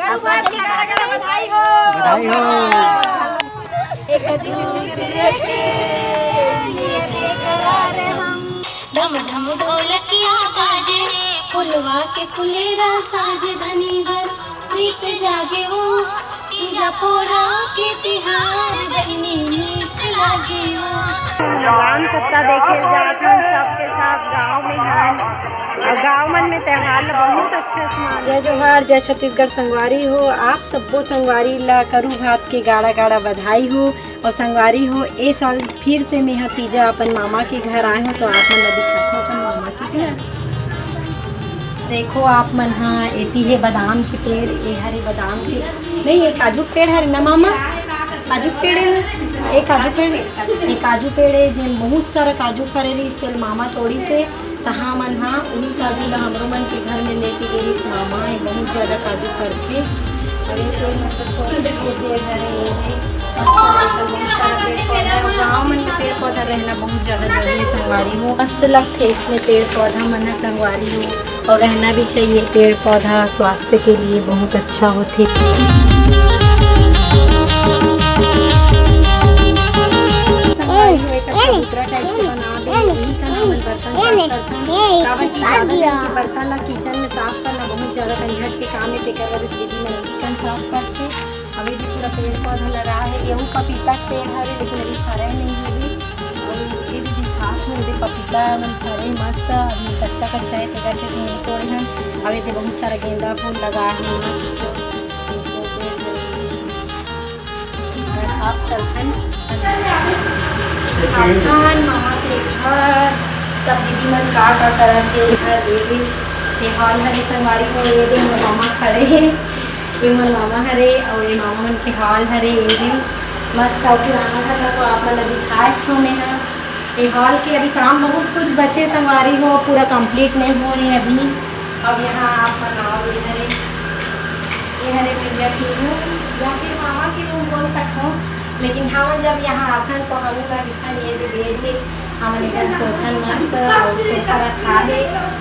बधाई हो। एक दूसरे के लिए बेकरार हम। डम डम ढोलकिया बाजे, फुलवा के फुलेरा साजे, धनी भर प्रीत जागे वो, तीजा पोरा के तिहार बहनी नीक लागे वो। राम सप्ताह देखे जात हम सबके साथ गांव में हैं और गांव मन में त्योहार बहुत अच्छा समान। जय जोहार, जय छत्तीसगढ़ संगवारी हो। आप सबको संगवारी ला करू भात के गाड़ा गाड़ा बधाई हो। और संगवारी हो, ए साल फिर से मैं यहाँ तीजा अपन मामा के घर आए हो, तो आप मन दिखाते अपन मामा के घर। देखो आप मन, हाँ एती है बादाम के पेड़, ये हरे बादाम के नहीं, ये काजू पेड़ हरे ना मामा, काजू पेड़ है, एक काजू पेड़, एक काजू पेड़ है जिन बहुत सारा काजू फरेली। इसके मामा तोड़ी से तहाँ मन, हाँ उन्हीं काजू ला हमरो मन के घर में लेके गई मामा है, बहुत ज़्यादा काजू करते। और ये पेड़ मतलब छोटे हरे गाँव मन में पेड़ पौधा रहना बहुत ज़्यादा जरूरी संगवारी हो। मस्त लगते इसमें पेड़ पौधा मन संगवारी हो, और रहना भी चाहिए। पेड़ पौधा स्वास्थ्य के लिए बहुत अच्छा होते। बर्तन ला किचन में साफ करना बहुत ज़्यादा कंझट के काम है। तेकर वजह से दीदी मैंने किचन साफ करते। अभी भी पूरा पेड़ पौधा लगा है। गेहूँ पपीता के पेड़ है, लेकिन अभी फरे नहीं है। और ये दीदी खास में दे पपीता मन फरे मस्त, अभी कच्चा कच्चा है, तेकर से नहीं तोड़े हैं। अभी तो बहुत सारा गेंदा फूल लगा है मस्त। आप चलते मामा के घर सब दीदी मन का तरह के घर ये हॉल हरे संगवारी को, ये दिन मामा खड़े हैं, ये मन मामा हरे और ये मामा मन के हॉल हरे। ये दिन मस्त और पुराना घर ला तो आप मन दिखाए छोने हैं। ये हॉल के अभी काम बहुत कुछ बचे संगवारी हो, पूरा कंप्लीट नहीं हो रही अभी। अब यहाँ आप बनाओ ये हरे भैया की हूँ या फिर मामा की रूम बोल सकते, लेकिन हम जब यहाँ आथन तो हम लोग दिखा ये बेड है, हम सोथन मस्त और सोफा रखा है।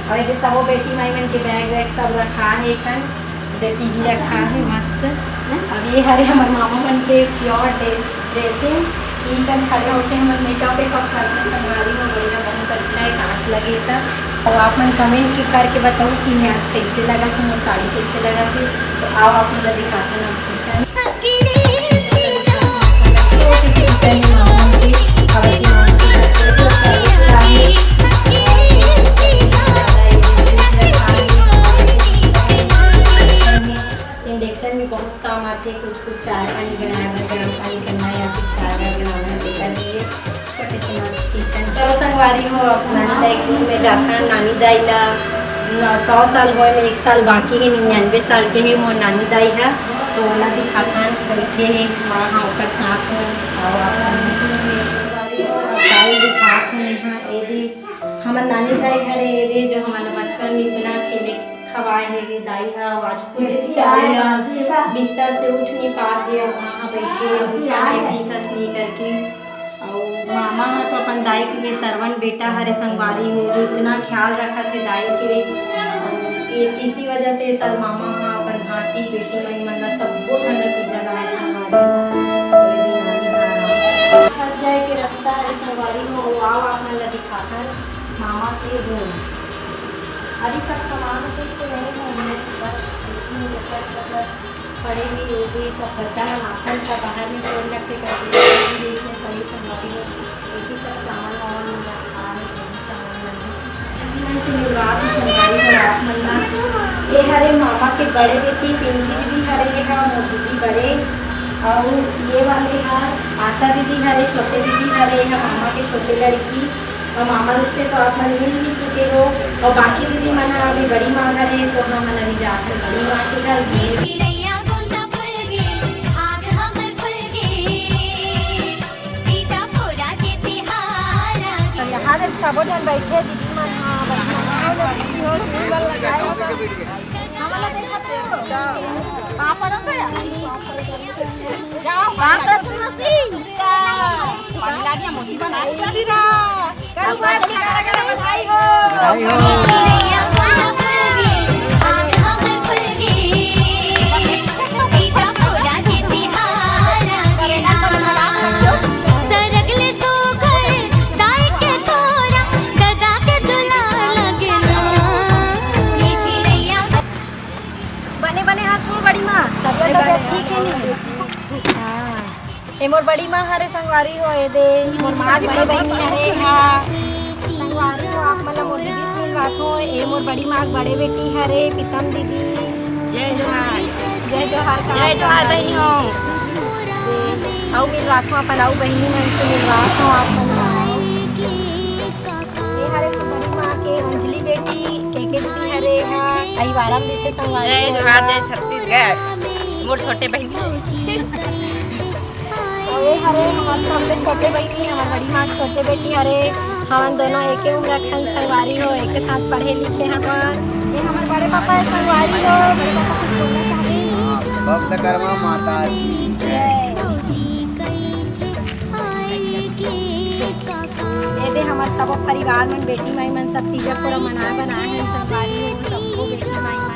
और ये सब बेटी माई मन के बैग वैग सब रखा है, खन टीवी रखा है मस्त। अब ये हरे हमारे मामा मन के प्योर ड्रेसिंग कन खड़े होके हम मेकअप वेकअप करते संगवारी हो गई, बहुत अच्छा है, कांच लगे था। और आप मन कमेंट करके बताओ कि मैं आज कैसे लगा थी, मेरी साड़ी कैसे लगा थी। तो आओ आप मुझे दिखाते हैं इंडक्शन भी बहुत काम आते हैं। कुछ चाय पानी बनाना, गर्म पानी करना या फिर चाय बनाना लेकर लिए छोटे से मस्त किचन। चलो संगवारी हो, नानी दाई के रूम में जाता। नानी दाई ला 100 साल हो में 1 साल बाकी है, 99 साल के है मोर नानी दाई है। तो ना दिखाता बैठे है वहाँ होकर साथ में दिखाते हैं। ये हमारे नानी दाई घरे ये जो हमारे बचपन में इतना खेले खवाए है, ये दाई है आज खुद बेचारी बिस्तर से उठ नहीं पाते, वहाँ बैठे खस नहीं करके। और मामा है तो अपन दाई के लिए सरवन बेटा हरे संगवारी हो, जो इतना ख्याल रखा थे दाई के। इसी वजह से सब मामा हाँ अपन भांची बेटी मई मन सबको नतीजा लाए संगवारी छत जाए के रास्ता है संगवारी हो। आओ आप मन दिखाकर मामा के रूम। अभी सब सामान से तो नहीं है, पड़े भी ये भी सब बच्चा हम आखन का बाहर में छोड़ लगते करते इसमें पड़ी संगवारी हो। एक ही सब सामान वामान रखा है से मिलवा संगवारी हो। आप मन ये हरे मामा के बड़े बेटी पिंकी दीदी हरे है, मोर दीदी बड़े, और ये वाले हैं आशा दीदी हरे, छोटे दीदी हरे है मामा के छोटे लड़की। और मामा से तो आप मन मिल ही चुके हो, और बाकी दीदी मन अभी बड़ी माँ घर है, तो हम मन अभी जाकर बड़ी माँ के घर गए। तो यहाँ सबो जन बैठे दीदी मन बधाई हो। सबसे तबियत ठीक है नहीं? हाँ ये मोर बड़ी माँ हरे संगवारी हो ए दे मोर माँ बड़ी बहनी हरे हाँ संगवारी हो आप मतलब मोर दीदी से मिलवात हो ए मोर बड़ी माँ बड़े बेटी हरे प्रीतम दीदी जय जोहार। जय जोहार जय जोहार बहनी हो। आओ मिलवात हो अपन आओ बहनी मन से मिलवात हो आप मन ये हरे मोर बड़ी माँ के अंजलि बेटी के दीदी हरे हाँ आई वारम देते संगवारी जय जोहार जय छत्तीसगढ़ मोर छोटे बहनी अरे हरे हमारे सामने छोटे बहनी हमारी बड़ी माँ छोटे बेटी हरे हम दोनों एक ही उम्र खन संगवारी हो एक साथ पढ़े लिखे हम ये हमारे बड़े पापा है संगवारी हो बड़े पापा कुछ बोलना चाहते हैं भक्त कर्मा माता ये दे हमारे सब परिवार मन बेटी माई मन सब तीजा पूरा मनाए बनाए हैं संगवारी हो सबको बेटी माई मन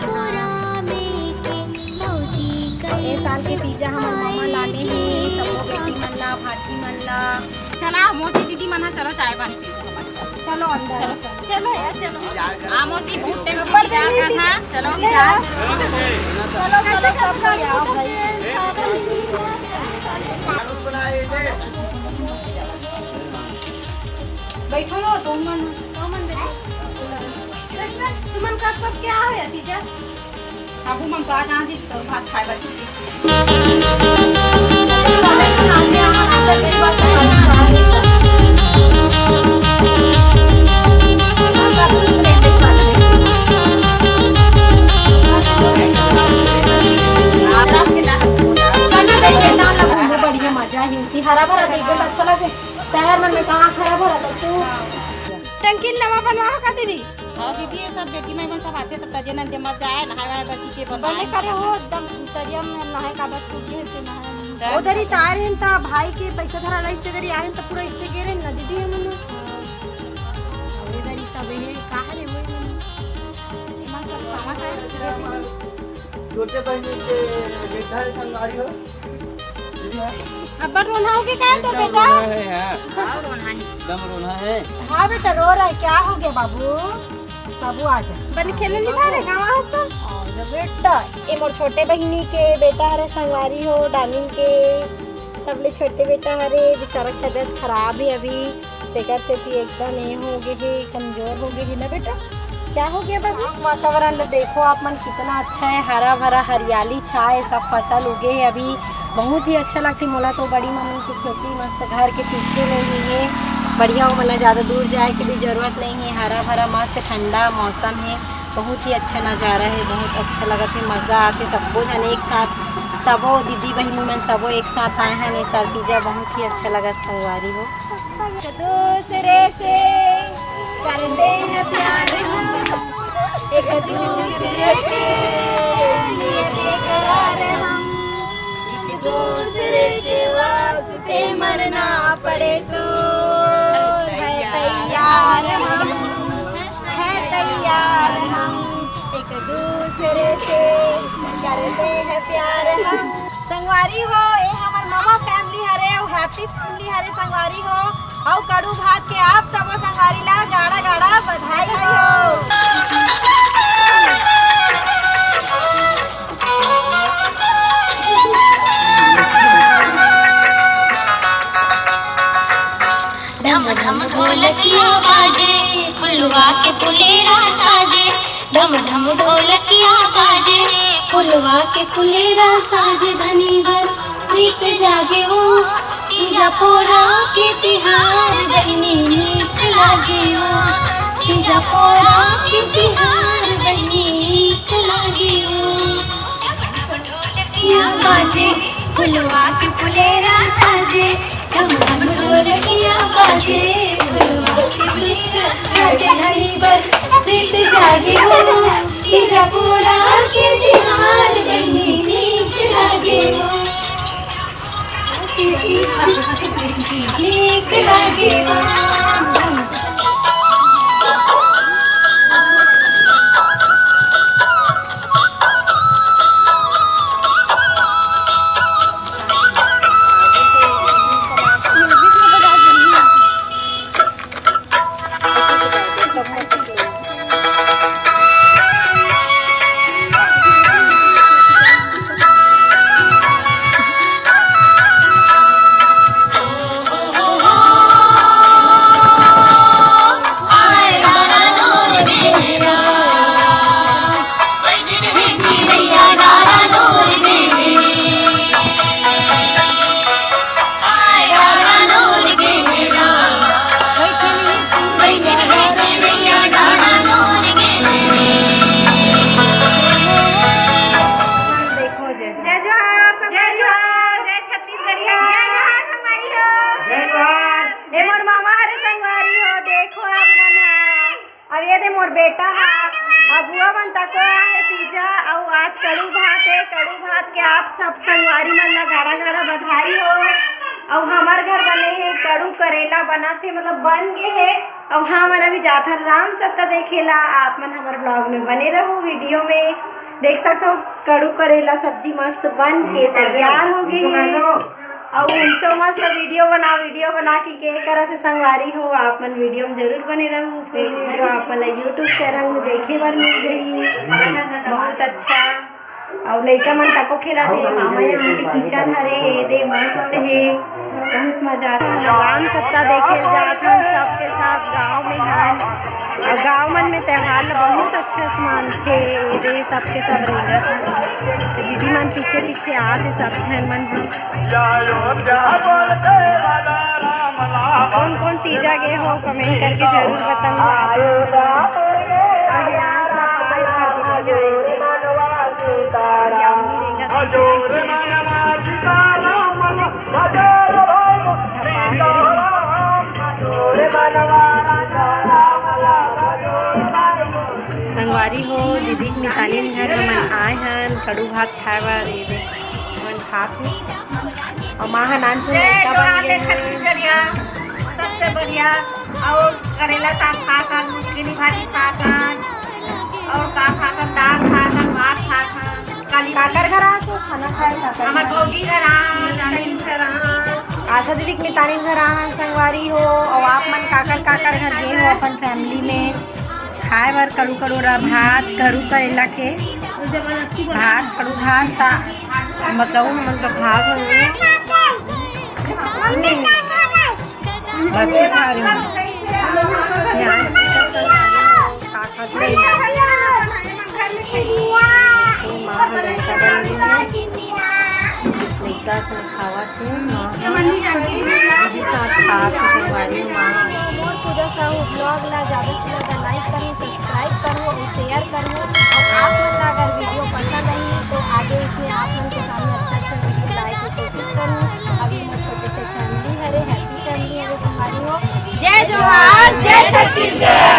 ये साल के तीजा हमारे मामा लाने हैं सबको बेटी मन ला भाजी मन ला चला मोती दीदी मना चलो चाय पानी चलो अंदर चलो यार चलो आ मोती भुट्टे में ऊपर क्या दे था चलो चलो चलो सब कोई आओ भाई बैठो लो तुम मन तुमन कब क्या है तीजा बाबू मन का जहां दी तो भात खाए बच्ची बढ़िया मजा ही हरा भरा देख अच्छा लगे शहर में कहाँ हरा भरा टंकी नवा बनवाओ का दीदी हां दीदी ये सब बेटी में सब आते तब तजे न जमा जाए नहाए बच्ची के बने बनाए करे हो एकदम तरिया में नहाए का बात छूटी है से नहाए उधर ही तार हैं ता भाई के पैसा धरा रही से इधर आए तो पूरा इससे गिरे ना दीदी हम इधर ही सब है कहां रे वो इमान सब सामान है छोटे बहनी के बेटा संगारी हो अब रोनाओ के क्या तो बेटा दम रोना है हाँ बेटा रो रहा है क्या हो गया बाबू बाबू आ जा बन खेलने नहीं रहे गाँव तो बेटा ये मोर छोटे बहनी के बेटा हरे संगवारी हो डामिन के सबले छोटे बेटा हरे बेचारा तबियत खराब है अभी तेकर से भी एकदम ये हो गए है कमजोर हो गए है ना बेटा क्या हो गया बाबू वातावरण देखो आप मन कितना अच्छा है हरा भरा हरियाली छाए सब फसल उगे है अभी बहुत ही अच्छा लगती मोला तो बड़ी मम्मी की खेती मस्त घर के पीछे में ही है बढ़िया हो मतलब ज़्यादा दूर जाए की भी ज़रूरत नहीं है हरा भरा मस्त ठंडा मौसम है बहुत ही अच्छा नज़ारा है बहुत अच्छा लगा है मज़ा आके सबको जन एक साथ सबो दीदी बहनी मन सबो एक साथ आए हैं साल तीजा बहुत ही अच्छा लगा संगवारी हो दूसरे से करते हैं प्यार एक दूसरे के लिए बेकरार हम दूसरे के वास्ते मरना पड़े तो है तैयार हम एक दूसरे से करते हैं प्यार हम संगवारी हो ये हमार मामा फैमिली हरे और हैप्पी फैमिली हरे संगवारी हो और कड़ू भात के आप सब संगवारी ला गाड़ा गाड़ा बधाई हो धम धम ढोलकिया बाजे फुलवा के फुलेरा साजे धम धम ढोलकिया बाजे फुलवा के फुलेरा साजे धनी भर प्रीत जागे वो तीजा पोरा के तिहार बहनी नीक लागे वो तीजा पोरा के तिहार बहनी नीक लागे वो ढोलकिया बाजे फुलवा के फुलेरा साजे धम धम ढोलकिया बाजे फुलवा के फुलेरा साजे धनी भर प्रीत जागे वो तीजा पोरा के तिहार बहनी नीक लागे वो नीक लागे देखो आप मन अब ये दे मोर बेटा है अबुआ मन तको है तीजा और आज कड़ू भात है। कड़ू भात के आप सब संगवारी मन ला गाड़ा गाड़ा बधाई हो। और हमार घर बने है कड़ू करेला बना थे मतलब बन गए है। और हाँ मन अभी जाता राम सत्ता देखेला आप मन हमारे ब्लॉग में बने रहो। वीडियो में देख सकते हो कड़ू करेला सब्जी मस्त बन के तैयार हो गई है। और उनसे मस्त वीडियो बना के करत संगवारी हो आप मन वीडियो में जरूर बने रहो। फिर वीडियो आप मन यूट्यूब चैनल में देखे बर मिल जाही बहुत अच्छा। और लइका मन तको खेला थे मामा यहाँ के किचन हरे दे मस्त है बहुत मजा आता है। राम सत्ता देखे जात हम सबके साथ गाँव में हैं और गाँव मन में त्योहार बहुत अच्छा सामान थे दे सबके सब रेंगत दीदी मन पीछे पीछे आते सब बहन मन कौन कौन तीजा गए हो कमेंट करके जरूर बताऊँ। संगवारी हो दीदी के मिताली घर मन आए हैं कड़ू भात खाए बर मन खात है। और माँ हनान से सबसे बढ़िया और करेला साग खाकर मुश्किल भाजी खाकर और का खाकर दाल खाकर भात खाकर काली काकर घर तो खाना खाए हमार भौजी घर आशा दीदी के मिताली घर संगवारी हो। और आप मन काकर काकर घर गए हो अपन फैमिली में खाए बर कड़ू कड़ू भात कड़ू करेला के भात कड़ू भात बताऊँ मन तो भात पूजा साहू ब्लॉग ला ज़्यादा से ज़्यादा लाइक करूँ सब्सक्राइब करूँ और शेयर करूँ। और आप मन का अगर वीडियो पसंद आई तो आगे इसमें आप मन के सामने अच्छा वीडियो लाइक की कोशिश करूँ। अभी मैं छोटे से फैमिली हरे हैप्पी फैमिली हरे संभाली हो। जय जोहार जय छत्तीसगढ़।